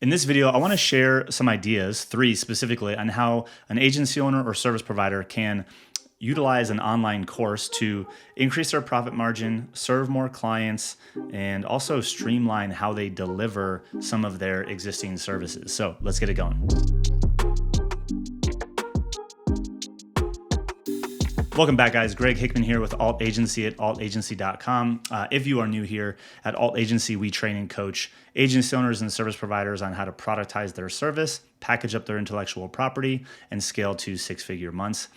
In this video, I want to share some ideas, 3 specifically, on how an agency owner or service provider can utilize an online course to increase their profit margin, serve more clients, and also streamline how they deliver some of their existing services. So let's get it going. Welcome back, guys. Greg Hickman here with Alt Agency at altagency.com. If you are new here, at Alt Agency, we train and coach agency owners and service providers on how to productize their service, package up their intellectual property, and scale to 6-figure months.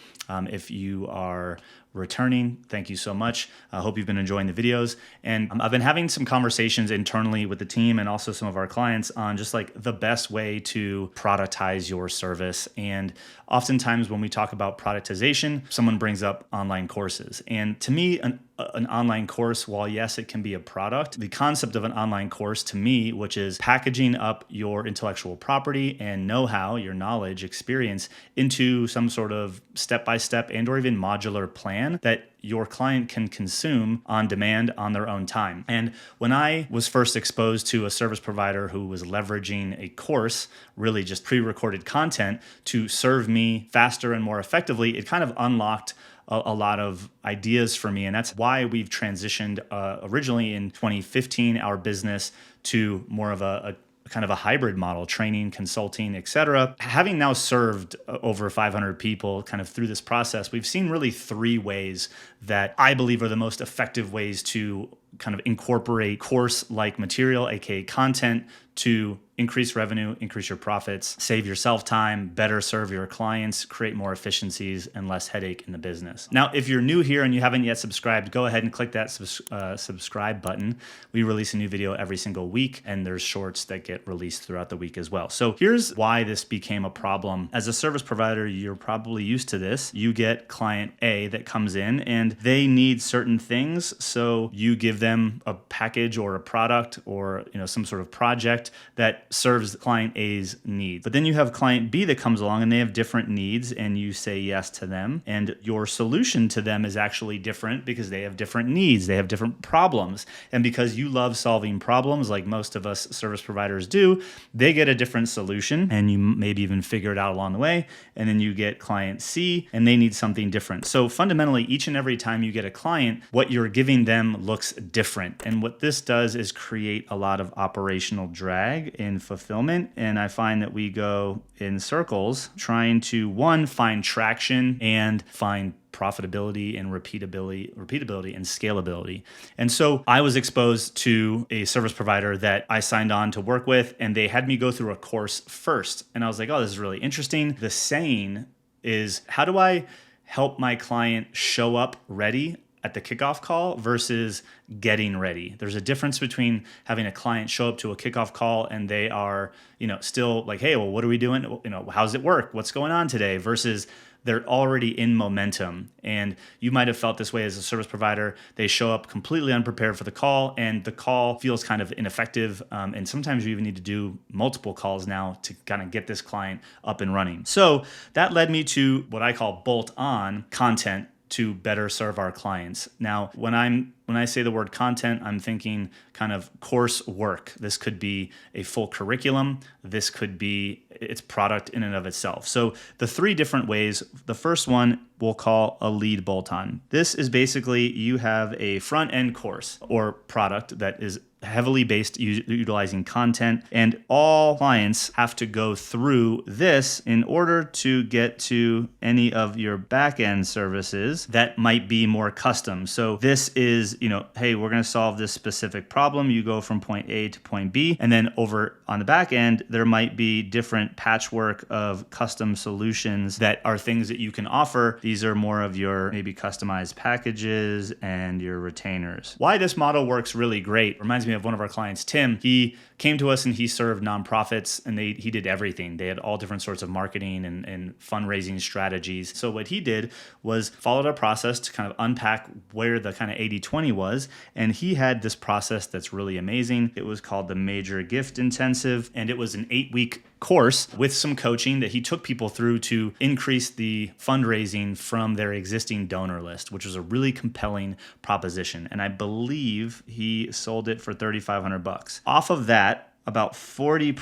If you are returning, thank you so much. I hope you've been enjoying the videos. And I've been having some conversations internally with the team and also some of our clients on just like the best way to productize your service. And oftentimes when we talk about productization, someone brings up online courses. And to me, an online course, while yes, it can be a product, the concept of an online course to me, which is packaging up your intellectual property and know-how, your knowledge, experience into some sort of step-by-step and or even modular plan that your client can consume on demand on their own time. And when I was first exposed to a service provider who was leveraging a course, really just pre-recorded content to serve me faster and more effectively, it kind of unlocked a lot of ideas for me. And that's why we've transitioned originally in 2015, our business to more of a kind of a hybrid model, training, consulting, et cetera. Having now served over 500 people kind of through this process, we've seen really 3 ways that I believe are the most effective ways to kind of incorporate course-like material, aka content, to increase revenue, increase your profits, save yourself time, better serve your clients, create more efficiencies and less headache in the business. Now, if you're new here and you haven't yet subscribed, go ahead and click that subscribe button. We release a new video every single week, and there's shorts that get released throughout the week as well. So here's why this became a problem. As a service provider, you're probably used to this. You get client A that comes in and they need certain things. So you give them a package or a product or some sort of project that serves client A's needs. But then you have client B that comes along and they have different needs and you say yes to them. And your solution to them is actually different because they have different needs. They have different problems. And because you love solving problems like most of us service providers do, they get a different solution and you maybe even figure it out along the way. And then you get client C and they need something different. So fundamentally, each and every time you get a client, what you're giving them looks different. And what this does is create a lot of operational drag in fulfillment. And I find that we go in circles trying to, one, find traction and find profitability and repeatability and scalability. And so I was exposed to a service provider that I signed on to work with, and they had me go through a course first. And I was like, oh, this is really interesting. The saying is, how do I help my client show up ready at the kickoff call versus getting ready? There's a difference between having a client show up to a kickoff call and they are, still like, hey, well, what are we doing? How's it work? What's going on today? Versus they're already in momentum. And you might have felt this way as a service provider. They show up completely unprepared for the call and the call feels kind of ineffective. And sometimes you even need to do multiple calls now to kind of get this client up and running. So that led me to what I call bolt-on content to better serve our clients. Now, when I say the word content, I'm thinking kind of course work. This could be a full curriculum. This could be its product in and of itself. So the 3 different ways, the first one we'll call a lead bolt-on. This is basically you have a front-end course or product that is heavily based utilizing content, and all clients have to go through this in order to get to any of your back-end services that might be more custom. So this is, hey, we're going to solve this specific problem. You go from point A to point B, and then over on the back end, there might be different patchwork of custom solutions that are things that you can offer. These are more of your maybe customized packages and your retainers. Why this model works really great reminds me of one of our clients, Tim. He came to us and he served nonprofits and he did everything. They had all different sorts of marketing and fundraising strategies. So what he did was followed a process to kind of unpack where the kind of 80-20 was. And he had this process that's really amazing. It was called the Major Gift Intensive, and it was an 8-week course with some coaching that he took people through to increase the fundraising from their existing donor list, which was a really compelling proposition. And I believe he sold it for $3,500. Off of that, about 40%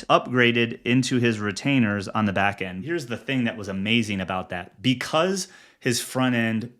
upgraded into his retainers on the back end. Here's the thing that was amazing about that. Because his front end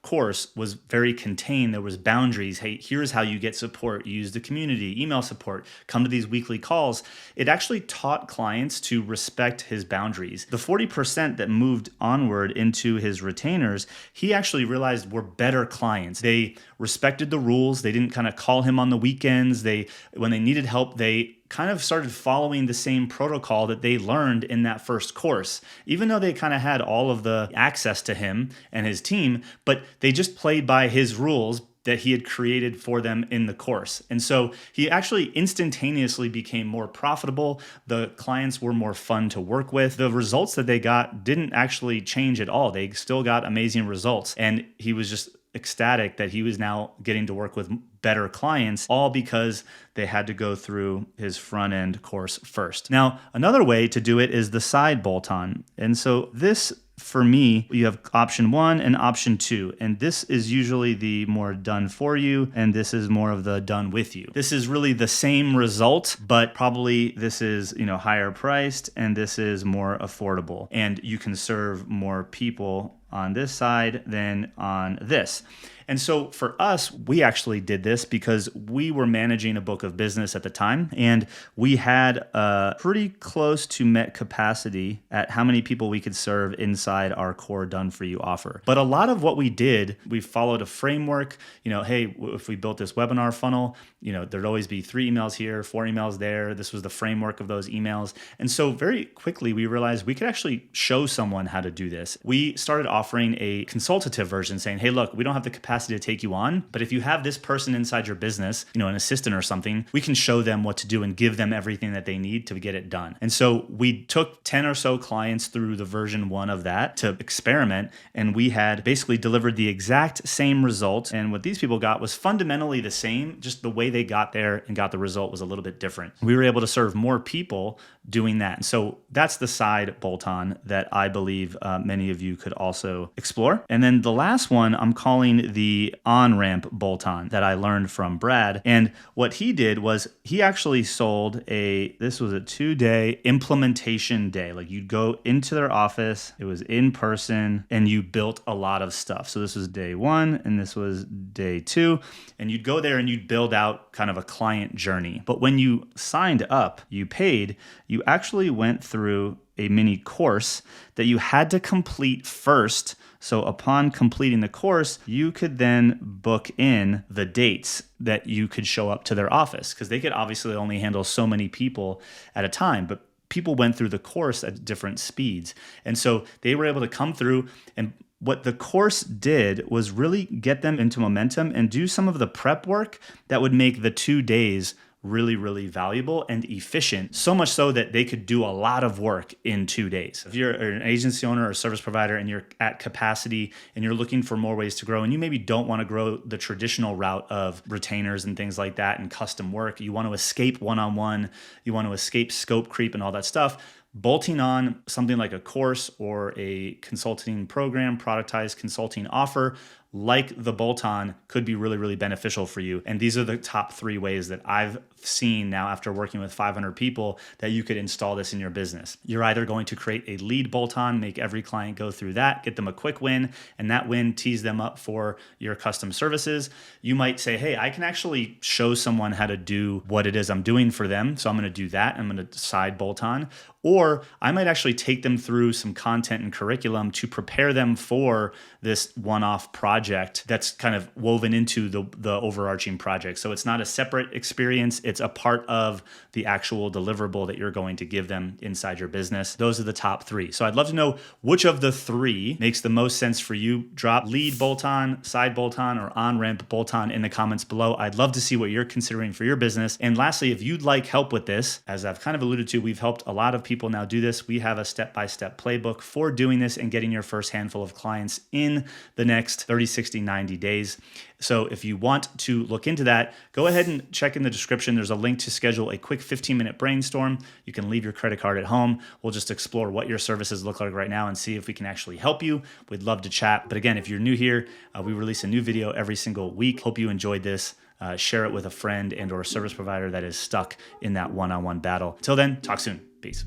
course was very contained, there was boundaries. Hey, here's how you get support. You use the community, email support, come to these weekly calls. It actually taught clients to respect his boundaries. The 40% that moved onward into his retainers, he actually realized were better clients. They respected the rules. They didn't kind of call him on the weekends. When they needed help, they kind of started following the same protocol that they learned in that first course, even though they kind of had all of the access to him and his team, but they just played by his rules that he had created for them in the course. And so he actually instantaneously became more profitable. The clients were more fun to work with. The results that they got didn't actually change at all. They still got amazing results. And he was just ecstatic that he was now getting to work with better clients, all because they had to go through his front end course first. Now, another way to do it is the side bolt-on. And so this, for me, you have option 1 and option 2, and this is usually the more done for you, and this is more of the done with you. This is really the same result, but probably this is, higher priced, and this is more affordable, and you can serve more people on this side than on this. And so for us, we actually did this because we were managing a book of business at the time, and we had a pretty close to met capacity at how many people we could serve inside our core done for you offer. But a lot of what we did, we followed a framework. Hey, if we built this webinar funnel, there'd always be 3 emails here, 4 emails there. This was the framework of those emails. And so very quickly we realized we could actually show someone how to do this. We started offering a consultative version saying, hey, look, we don't have the capacity to take you on, but if you have this person inside your business, an assistant or something, we can show them what to do and give them everything that they need to get it done. And so we took 10 or so clients through the version 1 of that to experiment, and we had basically delivered the exact same result. And what these people got was fundamentally the same, just the way they got there and got the result was a little bit different. We were able to serve more people doing that. And so that's the side bolt-on that I believe many of you could also explore. And then the last one I'm calling the on-ramp bolt-on that I learned from Brad. And what he did was he actually sold this was a 2-day implementation day. Like you'd go into their office, it was in person, and you built a lot of stuff. So this was day 1 and this was day 2. And you'd go there and you'd build out kind of a client journey. But when you signed up, you paid, you actually went through a mini course that you had to complete first. So upon completing the course, you could then book in the dates that you could show up to their office, because they could obviously only handle so many people at a time, but people went through the course at different speeds. And so they were able to come through, and what the course did was really get them into momentum and do some of the prep work that would make the 2 days really, really valuable and efficient, so much so that they could do a lot of work in 2 days. If you're an agency owner or service provider and you're at capacity and you're looking for more ways to grow, and you maybe don't want to grow the traditional route of retainers and things like that and custom work, you want to escape one-on-one, you want to escape scope creep and all that stuff, bolting on something like a course or a consulting program, productized consulting offer, like the bolt-on, could be really, really beneficial for you. And these are the top 3 ways that I've seen now after working with 500 people that you could install this in your business. You're either going to create a lead bolt-on, make every client go through that, get them a quick win, and that win tees them up for your custom services. You might say, hey, I can actually show someone how to do what it is I'm doing for them, so I'm going to do that. I'm going to side bolt-on. Or I might actually take them through some content and curriculum to prepare them for this one-off project that's kind of woven into the overarching project. So it's not a separate experience. It's a part of the actual deliverable that you're going to give them inside your business. Those are the top 3. So I'd love to know which of the 3 makes the most sense for you. Drop lead bolt-on, side bolt-on, or on-ramp bolt-on in the comments below. I'd love to see what you're considering for your business. And lastly, if you'd like help with this, as I've kind of alluded to, we've helped a lot of people now do this. We have a step-by-step playbook for doing this and getting your first handful of clients in the next 30, 60, 90 days. So if you want to look into that, go ahead and check in the description. There's a link to schedule a quick 15-minute brainstorm. You can leave your credit card at home. We'll just explore what your services look like right now and see if we can actually help you. We'd love to chat. But again, if you're new here, we release a new video every single week. Hope you enjoyed this. share it with a friend and or a service provider that is stuck in that one-on-one battle. Till then, talk soon. Peace.